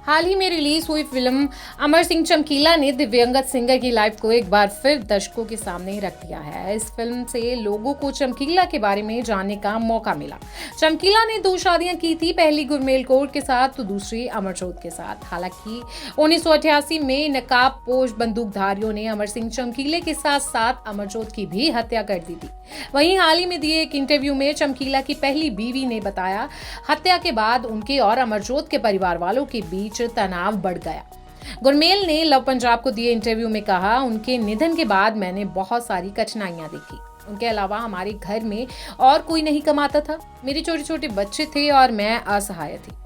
हाल ही में रिलीज हुई फिल्म अमर सिंह चमकीला ने दिव्यंगत सिंगर की लाइफ को एक बार फिर दर्शकों के सामने रख दिया है। इस फिल्म से लोगों को चमकीला के बारे में जानने का मौका मिला। चमकीला ने 2 शादियां की थी, पहली गुरमेल कौर के साथ तो दूसरी अमरजोत के साथ। हालांकि 1988 में नकाबपोश बंदूकधारियों ने अमर सिंह चमकीले के साथ साथ अमरजोत की भी हत्या कर दी थी। वहीं हाल ही में दिए एक इंटरव्यू में चमकीला की पहली बीवी ने बताया, हत्या के बाद उनके और अमरजोत के परिवार वालों के बीच तनाव बढ़ गया। गुरमेल ने लव पंजाब को दिए इंटरव्यू में कहा, उनके निधन के बाद मैंने बहुत सारी कठिनाइयां देखी। उनके अलावा हमारे घर में और कोई नहीं कमाता था। मेरे छोटे छोटे बच्चे थे और मैं असहाय थी।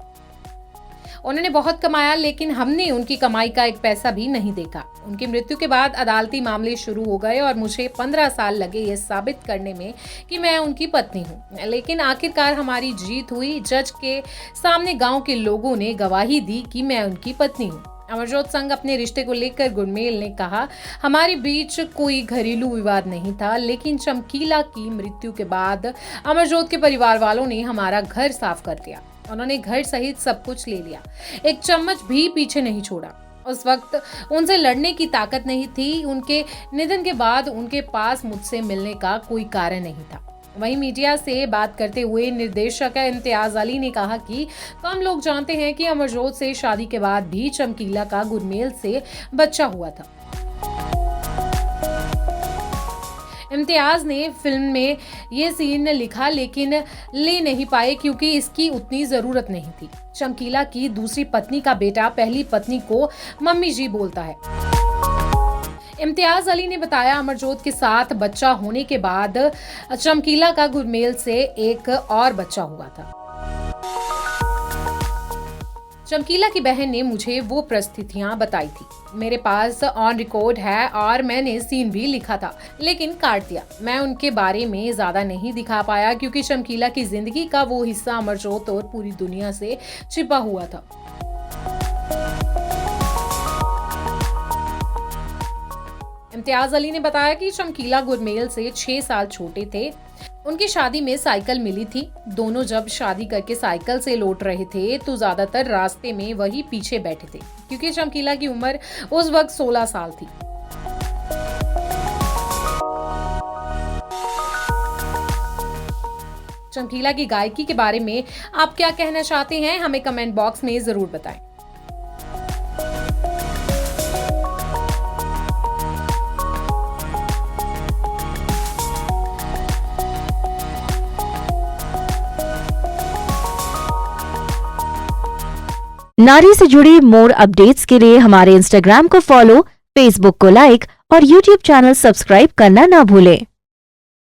उन्होंने बहुत कमाया, लेकिन हमने उनकी कमाई का एक पैसा भी नहीं देखा। उनकी मृत्यु के बाद अदालती मामले शुरू हो गए और मुझे 15 साल लगे ये साबित करने में कि मैं उनकी पत्नी हूँ, लेकिन आखिरकार हमारी जीत हुई। जज के सामने गांव के लोगों ने गवाही दी कि मैं उनकी पत्नी हूँ। अमरजोत संग अपने रिश्ते को लेकर गुरमेल ने कहा, हमारे बीच कोई घरेलू विवाद नहीं था, लेकिन चमकीला की मृत्यु के बाद अमरजोत के परिवार वालों ने हमारा घर साफ कर दिया। उन्होंने घर सहित सब कुछ ले लिया, एक चम्मच भी पीछे नहीं छोड़ा। उस वक्त उनसे लड़ने की ताकत नहीं थी। उनके निधन के बाद उनके पास मुझसे मिलने का कोई कारण नहीं था। वहीं मीडिया से बात करते हुए निर्देशक इम्तियाज अली ने कहा कि कम लोग जानते हैं कि अमरजोत से शादी के बाद भी चमकीला का गुरमेल से बच्चा हुआ था। इम्तियाज ने फिल्म में ये सीन लिखा, लेकिन ले नहीं पाए क्योंकि इसकी उतनी जरूरत नहीं थी। चमकीला की दूसरी पत्नी का बेटा पहली पत्नी को मम्मी जी बोलता है। इम्तियाज अली ने बताया, अमरजोत के साथ बच्चा होने के बाद चमकीला का गुरमेल से एक और बच्चा हुआ था। चमकीला की बहन ने मुझे वो परिस्थितियां बताई थी। मेरे पास ऑन रिकॉर्ड है और मैंने सीन भी लिखा था, लेकिन काट दिया। मैं उनके बारे में ज्यादा नहीं दिखा पाया क्योंकि चमकीला की जिंदगी का वो हिस्सा अमरजोत और पूरी दुनिया से छिपा हुआ था। इम्तियाज अली ने बताया कि चमकीला गुरमेल से 6 साल छोटे थे। उनकी शादी में साइकिल मिली थी। दोनों जब शादी करके साइकिल से लौट रहे थे तो ज्यादातर रास्ते में वही पीछे बैठे थे, क्योंकि चमकीला की उम्र उस वक्त 16 साल थी। चमकीला की गायकी के बारे में आप क्या कहना चाहते हैं, हमें कमेंट बॉक्स में जरूर बताएं। नारी से जुड़ी मोर अपडेट्स के लिए हमारे इंस्टाग्राम को फॉलो, फेसबुक को लाइक और यूट्यूब चैनल सब्सक्राइब करना ना भूलें।